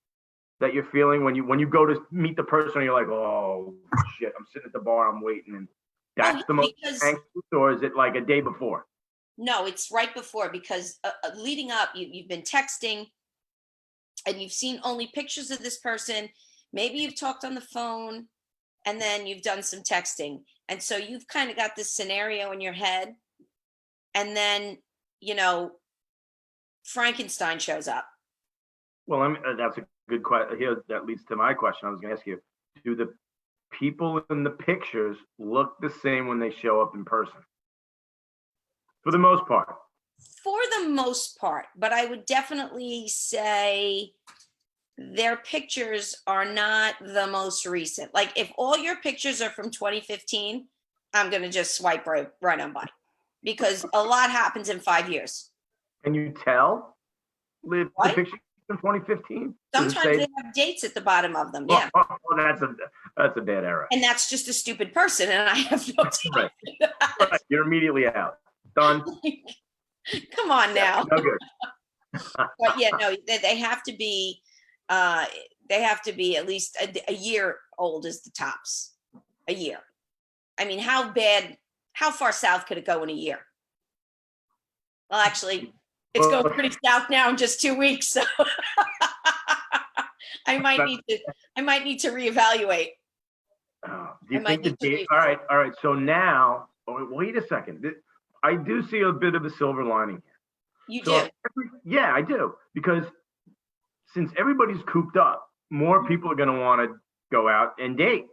that you're feeling when you go to meet the person and you're like, oh shit, I'm sitting at the bar, I'm waiting, and that's the most anxious, or is it like a day before? No, it's right before, because leading up, you've been texting and you've seen only pictures of this person. Maybe you've talked on the phone and then you've done some texting. And so you've kind of got this scenario in your head. And then, Frankenstein shows up. Well, that's a good question. Here, that leads to my question. I was going to ask you, do the people in the pictures look the same when they show up in person? For the most part. For the most part, but I would definitely say their pictures are not the most recent. Like if all your pictures are from 2015, I'm going to just swipe right on by, because a lot happens in 5 years. Can you tell the picture? in 2015? Sometimes they have dates at the bottom of them. Yeah. That's a bad era. And that's just a stupid person. And I have no Right. Right. You're immediately out. Done. Come on now. No good. But yeah, no, they have to be at least a year old is the tops. A year. I mean, how far south could it go in a year? Well, actually, it's going pretty south now in just 2 weeks. So I might need to reevaluate. Do you think the date? All right. So now, wait a second. I do see a bit of a silver lining here. You do? Yeah, I do. Because since everybody's cooped up, more people are going to want to go out and date,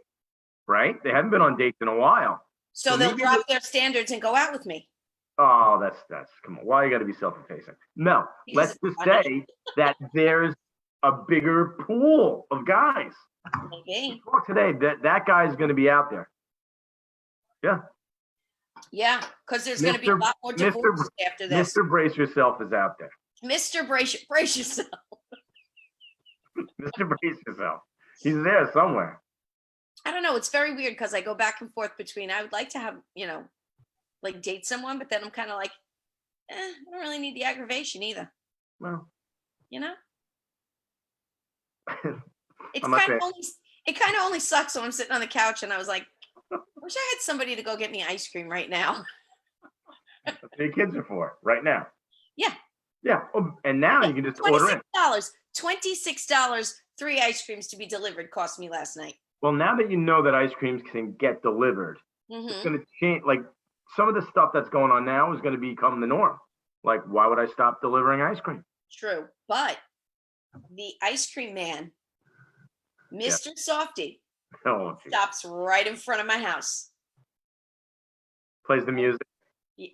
right? They haven't been on dates in a while. So they'll drop their standards and go out with me. Oh, that's come on. Why you got to be self-effacing? No, let's just say that there's a bigger pool of guys. Maybe. Today, that guy's going to be out there. Yeah. Yeah, because there's going to be a lot more divorces after this. Mr. Brace Yourself is out there. Mr. Brace Yourself. Mr. Brace Yourself. He's there somewhere. I don't know. It's very weird because I go back and forth between I would like to have, like date someone, but then I'm kind of like, I don't really need the aggravation either. Well, it kind of only sucks when I'm sitting on the couch and I was like, I wish I had somebody to go get me ice cream right now. That's what your kids are for right now. Yeah. Yeah. Oh, and now you can just order in. $26, 3 ice creams to be delivered cost me last night. Well, now that you know that ice creams can get delivered, it's going to change. Like some of the stuff that's going on now is going to become the norm. Like, why would I stop delivering ice cream? True. But the ice cream man, Mr. Softy, stops right in front of my house. Plays the music.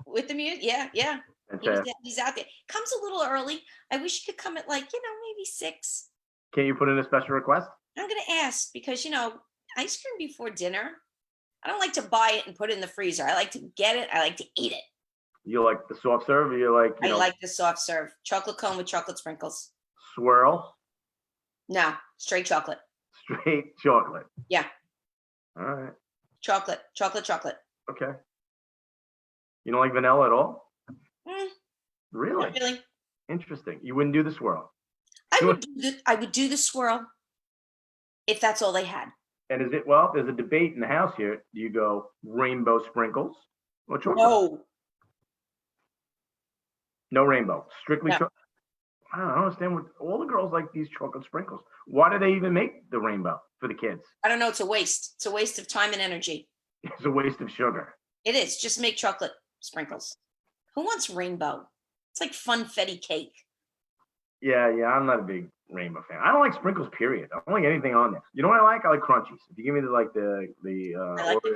With the music. Yeah. He's out there. Comes a little early. I wish he could come at maybe 6. Can you put in a special request? I'm going to ask because, ice cream before dinner, I don't like to buy it and put it in the freezer. I like to get it. I like to eat it. You like the soft serve? Or you like, I like the soft serve. Chocolate cone with chocolate sprinkles. Swirl? No, straight chocolate. Straight chocolate. Yeah. All right. Chocolate. Okay. You don't like vanilla at all? Really? Not really. Interesting. You wouldn't do the swirl? I would do the swirl if that's all they had. And there's a debate in the house here. Do you go rainbow sprinkles or chocolate? No. No rainbow. Strictly chocolate. I don't understand what all the girls like these chocolate sprinkles. Why do they even make the rainbow for the kids? I don't know. It's a waste. It's a waste of time and energy. It's a waste of sugar. It is. Just make chocolate sprinkles. Who wants rainbow? It's like funfetti cake. Yeah. I'm not a big rainbow fan. I don't like sprinkles, period. I don't like anything on there. You know what I like? I like crunchies. If you give me the I like the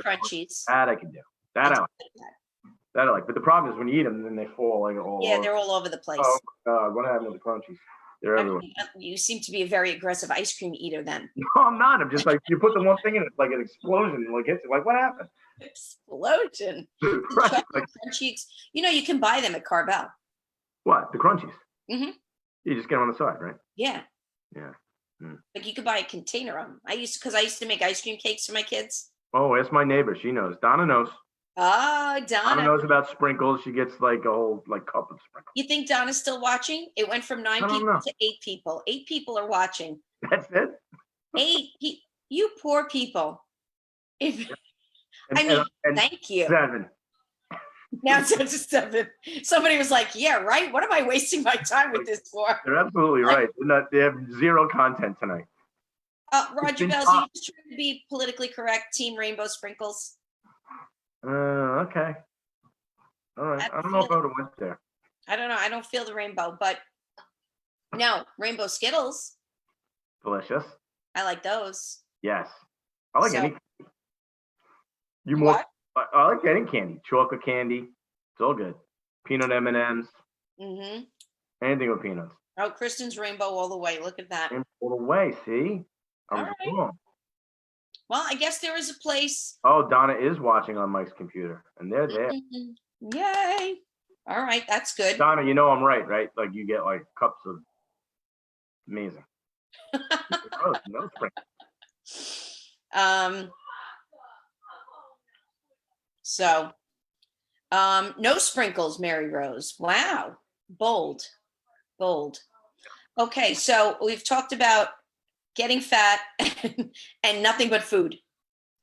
crunchies. That I can do. That I like. That I like. But the problem is when you eat them, then they fall like all over. They're all over the place. Oh God, what happened with the crunchies? They're everywhere. You seem to be a very aggressive ice cream eater then. No, I'm not. I'm just like, you put the one thing in it, like an explosion, like hits it. Like, what happened? Explosion. Right. Crunchy. You can buy them at Carvel. What? The crunchies? Mm-hmm. You just get them on the side, right? Yeah. Yeah. Like you could buy a container of them. I used to make ice cream cakes for my kids. Oh, ask my neighbor. She knows. Donna knows. Oh, Donna knows about sprinkles. She gets like a whole cup of sprinkles. You think Donna's still watching? It went from 9 people to 8 people. 8 people are watching. That's it? 8 you poor people. Thank you. 7. Now it's down to 7. Somebody was like, yeah, right? What am I wasting my time with this for? They're absolutely right. They have zero content tonight. Roger Bells, are you just trying to be politically correct? Team Rainbow Sprinkles? Okay. All right. I don't know if I would have went there. I don't know. I don't feel the rainbow, but no, Rainbow Skittles. Delicious. I like those. Yes. I like any. I like any candy. Chocolate candy. It's all good. Peanut M&Ms. Mm-hmm. Anything with peanuts. Oh, Kristen's rainbow all the way. Look at that. All the way. See? I'm wrong. Well, I guess there is a place. Oh, Donna is watching on Mike's computer, and they're there. Mm-hmm. Yay. All right. That's good. Donna, you know I'm right? Like you get like cups of Amazing. Gross, no sprinkles. So, no sprinkles, Mary Rose. Wow. Bold. Okay, so we've talked about getting fat and nothing but food.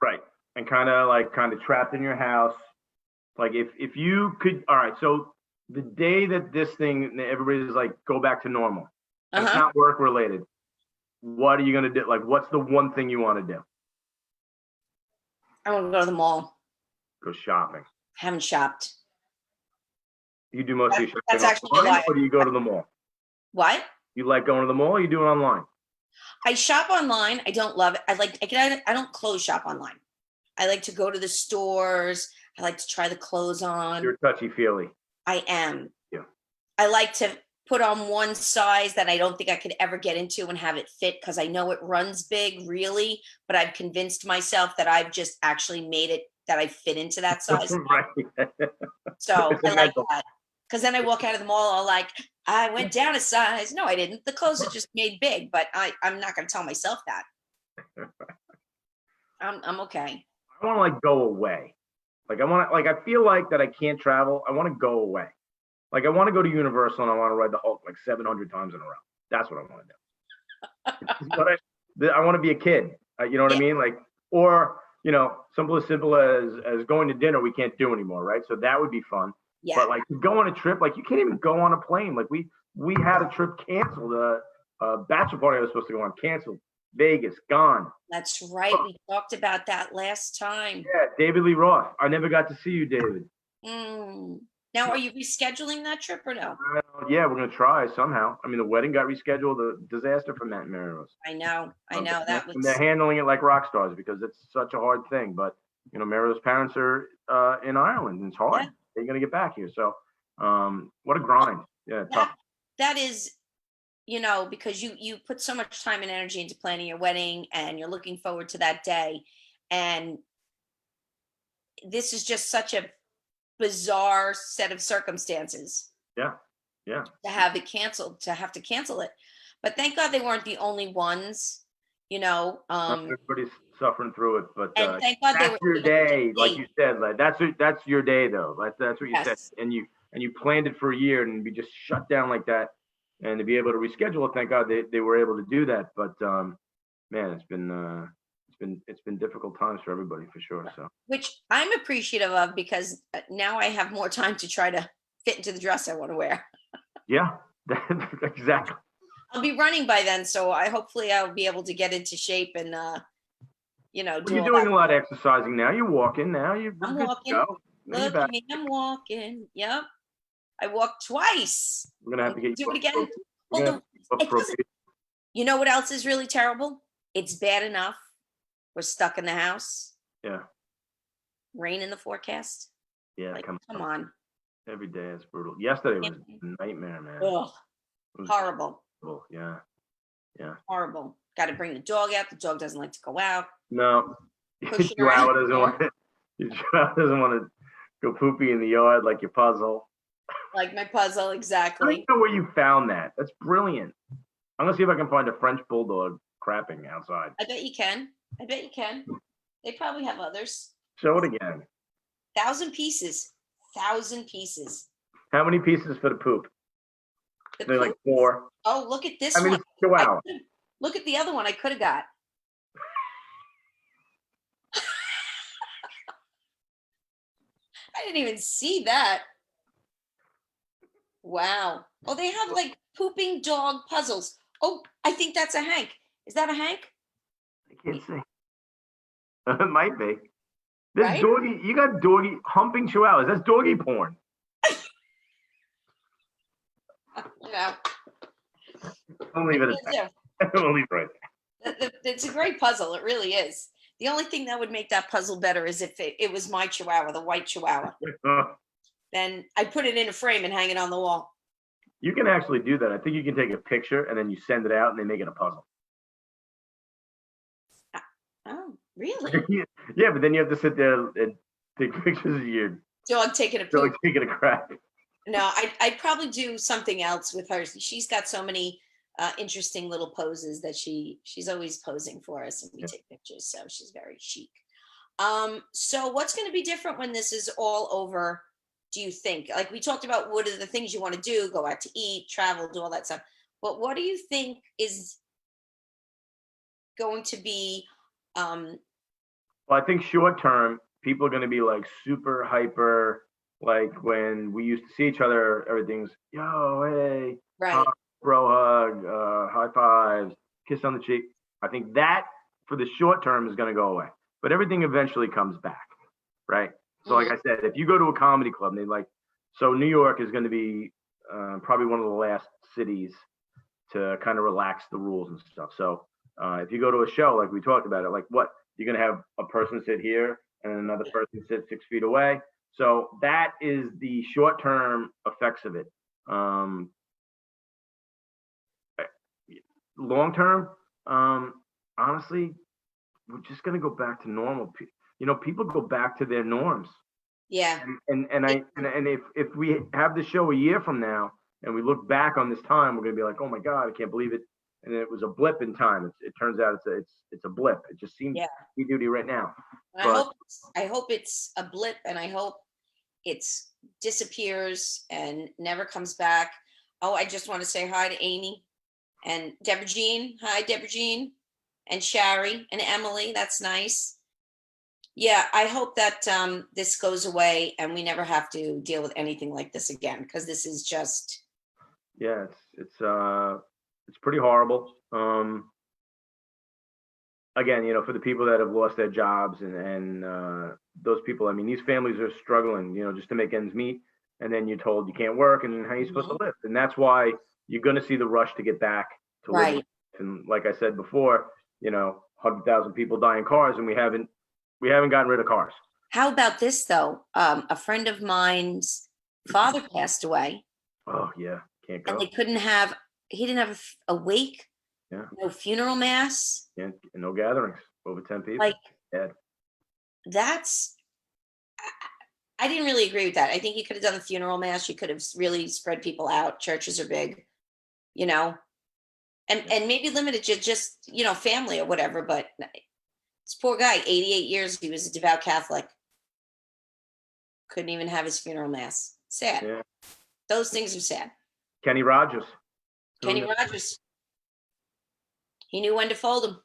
Right. And kind of trapped in your house. Like if you could, all right, so the day that this thing, everybody's like, go back to normal. And it's not work related. What are you going to do? Like, what's the one thing you want to do? I want to go to the mall. Go shopping. Haven't shopped. You do most of your shopping That's actually a online, lie. or do you go to the mall? What? You like going to the mall, or you do it online? I shop online. I don't love it. I don't clothes shop online. I like to go to the stores. I like to try the clothes on. You're touchy-feely. I am. Yeah. I like to put on one size that I don't think I could ever get into and have it fit because I know it runs big, really, but I've convinced myself that I've just actually made it that I fit into that size. Right. So I like that. Because then I walk out of the mall all like, I went down a size. No, I didn't. The clothes are just made big, but I'm not going to tell myself that. I'm okay. I want to like go away. Like I feel like that I can't travel. I want to go away. Like I want to go to Universal and I want to ride the Hulk like 700 times in a row. That's what I want to do. I want to be a kid. You know what I mean? Like, or simple as going to dinner we can't do anymore, right? So that would be fun. Yeah. But like to go on a trip, like you can't even go on a plane. Like we had a trip canceled. A bachelor party I was supposed to go on canceled. Vegas gone. That's right. We talked about that last time. Yeah, David Lee Roth. I never got to see you, David. Now, are you rescheduling that trip or no? Yeah, we're gonna try somehow. I mean, the wedding got rescheduled. The disaster for Matt and Mary Rose. I know. That was. And they're handling it like rock stars because it's such a hard thing. But Mary Rose's parents are in Ireland, and it's hard. Yeah. They're gonna get back here. So, what a grind. Yeah, tough. That is. Because you put so much time and energy into planning your wedding and you're looking forward to that day. And this is just such a bizarre set of circumstances. Yeah. Yeah. To have it canceled, to have to cancel it. But thank God they weren't the only ones, everybody's suffering through it, but and thank God that's your day, like you said, like that's your day though. That's what you said. And you planned it for a year and be just shut down like that. And to be able to reschedule it, thank God they were able to do that. But man, it's been difficult times for everybody for sure. So which I'm appreciative of because now I have more time to try to fit into the dress I want to wear. Yeah, exactly. I'll be running by then, so hopefully I'll be able to get into shape and You're doing a lot of exercising now. You're walking now. I'm walking. Look at me, I'm walking. Yep. I walked twice. We're gonna have to get do it again. Well, you know what else is really terrible? It's bad enough. We're stuck in the house. Yeah. Rain in the forecast. Yeah, come on. Every day is brutal. Yesterday was a nightmare, man. Ugh. Horrible. Yeah. Horrible. Got to bring the dog out. The dog doesn't like to go out. No. Chihuahua doesn't want to go poopy in the yard like your puzzle. Like my puzzle, exactly. I don't know where you found that. That's brilliant. I'm gonna see if I can find a French bulldog crapping outside. I bet you can. They probably have others. Show it again. 1,000 pieces. 1,000 pieces. How many pieces for the poop? They're like 4. Oh, look at this one. It's Chihuahua. Look at the other one I could have got. I didn't even see that. Wow. Oh, they have like pooping dog puzzles. Oh, I think that's a Hank. Is that a Hank? I can't see. It might be. This right? doggy, you got doggy humping chihuahuas. That's doggy porn. No. I'll leave it at that. I'll leave it right there. It's a great puzzle. It really is. The only thing that would make that puzzle better is if it was my chihuahua, the white chihuahua. Then I put it in a frame and hang it on the wall. You can actually do that. I think you can take a picture and then you send it out and they make it a puzzle. Oh, really? Yeah, but then you have to sit there and take pictures of your dog taking a poop. Dog taking a crap. No, I'd probably do something else with her. She's got so many interesting little poses that she's always posing for us, and we take pictures. So she's very chic. So what's going to be different when this is all over? Do you think? Like we talked about, what are the things you want to do? Go out to eat, travel, do all that stuff. But what do you think is going to be? Well, I think short term, people are going to be like super hyper. Like when we used to see each other, everything's yo, hey, Right. bro hug, high fives, kiss on the cheek. I think that for the short term is going to go away, but everything eventually comes back, right? So, like I said, if you go to a comedy club, and they like, so New York is going to be probably one of the last cities to kind of relax the rules and stuff. So, if you go to a show, like we talked about it, like what you're going to have a person sit here and another person sit 6 feet away. So that is the short term effects of it. Long term, honestly, we're just going to go back to normal. You know, people go back to their norms. Yeah. And if we have the show a year from now and we look back on this time, we're going to be like, oh my God, I can't believe it. And it was a blip in time. It turns out it's a blip. It just seems heavy duty right now. I hope it's a blip, and I hope it's disappears and never comes back. Oh, I just want to say hi to Amy and Deborah Jean. Hi, Deborah Jean, and Shari and Emily. That's nice. Yeah, I hope that this goes away and we never have to deal with anything like this again, because this is just. Yeah, it's pretty horrible. Again, you know, for the people that have lost their jobs and those people, I mean, these families are struggling, you know, just to make ends meet. And then you're told you can't work, and how are you supposed to live? And that's why you're going to see the rush to get back to live. Right. And like I said before, you know, 100,000 people die in cars, and we haven't gotten rid of cars. How about this though? A friend of mine's father passed away. Oh yeah, can't go. And he didn't have a wake. Yeah. No funeral mass. Yeah, no gatherings over 10 people. Like, I didn't really agree with that. I think you could have done the funeral mass. You could have really spread people out. Churches are big, you know, and maybe limited to just, you know, family or whatever. But this poor guy, 88 years, he was a devout Catholic. Couldn't even have his funeral mass. Sad. Yeah. Those things are sad. Kenny Rogers. Kenny Rogers. He knew when to fold them.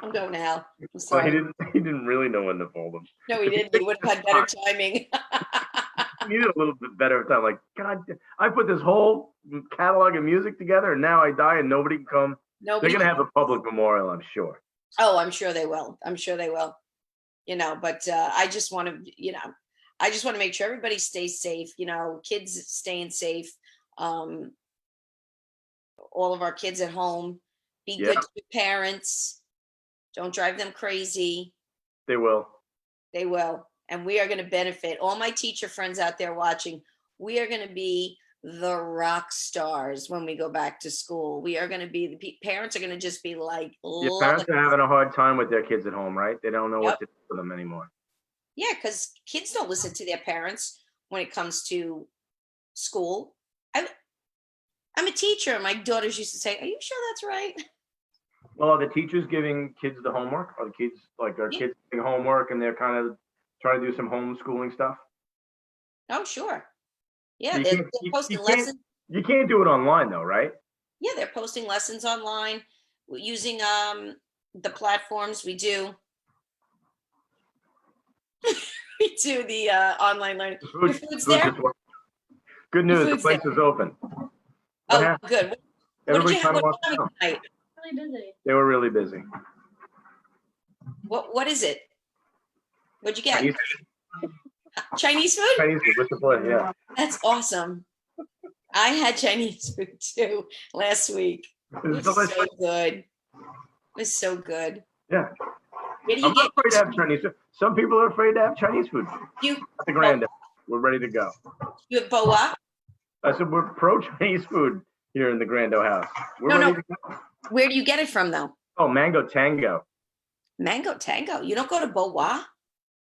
I'm going to hell. I'm sorry. Well, he didn't really know when to fold them. No, he didn't. He would have had better timing. He needed a little bit better time. Like, God, I put this whole catalog of music together, and now I die, and nobody can come. They're going to have a public memorial, I'm sure. Oh, I'm sure they will. You know, but I just want to, you know, make sure everybody stays safe. You know, kids staying safe. All of our kids at home. Be good to your parents. Don't drive them crazy. They will. They will. And we are going to benefit. All my teacher friends out there watching, we are going to be the rock stars when we go back to school. We are going to be, the parents are going to just be like, your parents are having a hard time with their kids at home, right? They don't know what to do for them anymore. Yeah, because kids don't listen to their parents when it comes to school. I'm a teacher. And my daughters used to say, are you sure that's right? Well, are the teachers giving kids the homework? Are the kids kids doing homework and they're kind of trying to do some homeschooling stuff? Oh, sure. Yeah, So they're posting lessons. You can't do it online though, right? Yeah, they're posting lessons online using the platforms we do. We do the online learning. Your food's there? Good news, the place is open. Oh, good. What did you have tonight? Really busy. They were really busy. What is it? What'd you get? Chinese food? Chinese food, what's the point? Yeah. That's awesome. I had Chinese food too last week. It was so good. It was so good. Yeah. I'm not afraid to have Chinese food. Some people are afraid to have Chinese food. You the Grando. We're ready to go. You have boa? I said we're pro Chinese food here in the Grando house. We're ready to go. Where do you get it from though? Oh, Mango Tango. Mango Tango. You don't go to Boa?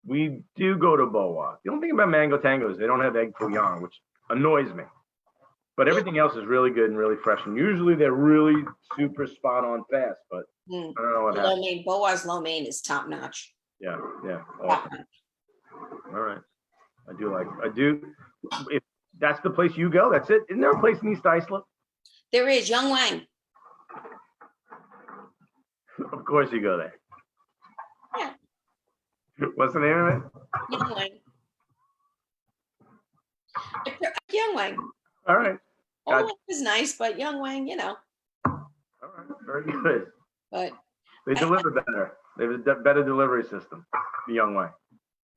we do go to Boa. The only thing about Mango Tango is they don't have egg foo young, which annoys me. But everything else is really good and really fresh. And usually they're really super spot on fast. But I don't know what Lo happened. mein, Boa's lo mein is top notch. Yeah, yeah. Top Awesome. notch. All right. I do. If that's the place you go, that's it. Isn't there a place in East Islip? There is Young Wang. Of course you go there. Yeah. What's the name of it? Young Wang. Young Wang. All right. Old Wang is nice, but Young Wang, you know. All right. Very good. But They deliver better. They have a better delivery system. The Young Way.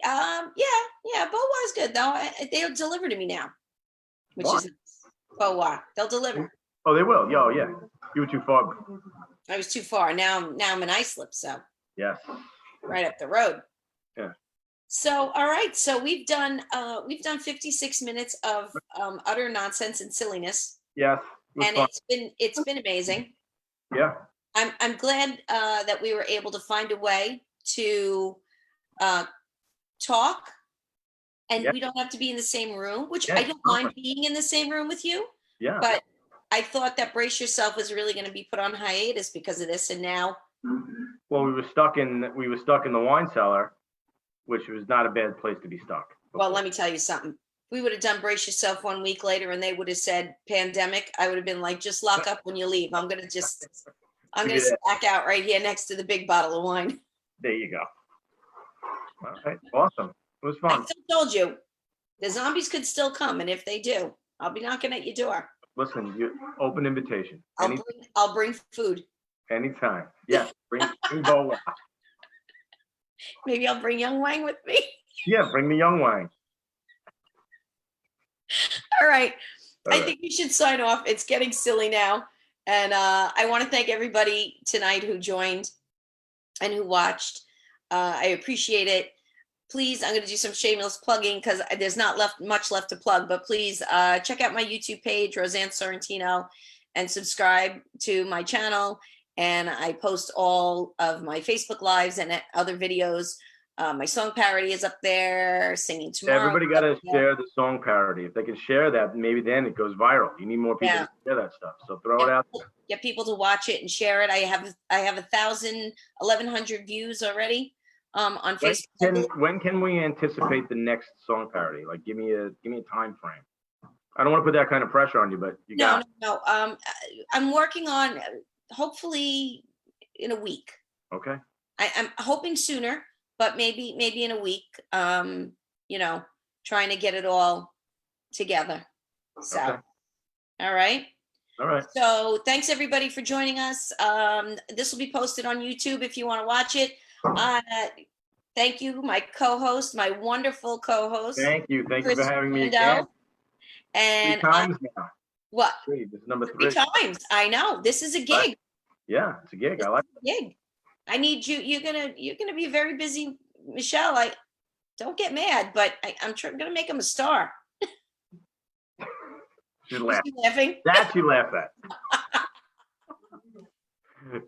yeah, Boa's good though. They'll deliver to me now, which What? is nice. Boa. They'll deliver. Oh, they will. Yo, yeah. You were too far. I was too far. Now I'm in Islip, so Yes. right up the road. Yeah. So all right, so we've done 56 minutes of utter nonsense and silliness, Yes. and fun. it's been amazing. Yeah. I'm glad that we were able to find a way to talk, and Yeah. we don't have to be in the same room, which Yeah, I don't mind being in the same room with you. Yeah. But I thought that Brace Yourself was really going to be put on hiatus because of this, and now. Well, we were stuck in the wine cellar, which was not a bad place to be stuck. Well, let me tell you something. If we would have done Brace Yourself 1 week later and they would have said pandemic, I would have been like, just lock up when you leave. I'm going to stack out right here next to the big bottle of wine. There you go. All right. Awesome. It was fun. I still told you, the zombies could still come. And if they do, I'll be knocking at your door. Listen, you open invitation. I'll bring food. Anytime. Yes. Bring Boa. Maybe I'll bring Young Wang with me. Yeah, bring the Young Wang. All right. All I right. think we should sign off. It's getting silly now. And I want to thank everybody tonight who joined and who watched. I appreciate it. Please, I'm going to do some shameless plugging because there's not much left to plug, but please check out my YouTube page, Rosanne Sorrentino, and subscribe to my channel. And I post all of my Facebook lives and other videos. My song parody is up there, singing tomorrow. Everybody got to share the song parody. If they can share that, maybe then it goes viral. You need more people to share that stuff. So throw it out there. Get people to watch it and share it. I have 1,100 views already on Facebook. When can we anticipate the next song parody? Like, give me a time frame. I don't want to put that kind of pressure on you, but you got. No. I'm working on hopefully in a week. Okay. I'm hoping sooner, but maybe in a week. Trying to get it all together. So, Okay. All right. All right. So thanks everybody for joining us. This will be posted on YouTube if you want to watch it. Thank you, my co-host, my wonderful co-host. Thank you for having me Grando. again. And 3 times now. what? 3. This is number 3 3. times. I know. This is a gig. Right. Yeah, it's a gig. I like it. Gig. I need you. You're gonna be very busy, Michelle. Don't get mad, but I'm gonna make him a star. She's laughing. You laughing? That you laugh at.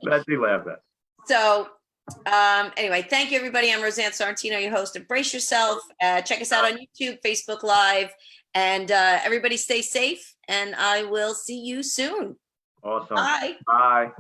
That you laugh at. So anyway, thank you everybody. I'm Rosanne Sorrentino, your host of Brace Yourself. Check us out on YouTube, Facebook Live, and everybody stay safe, and I will see you soon. Awesome. Bye. Bye.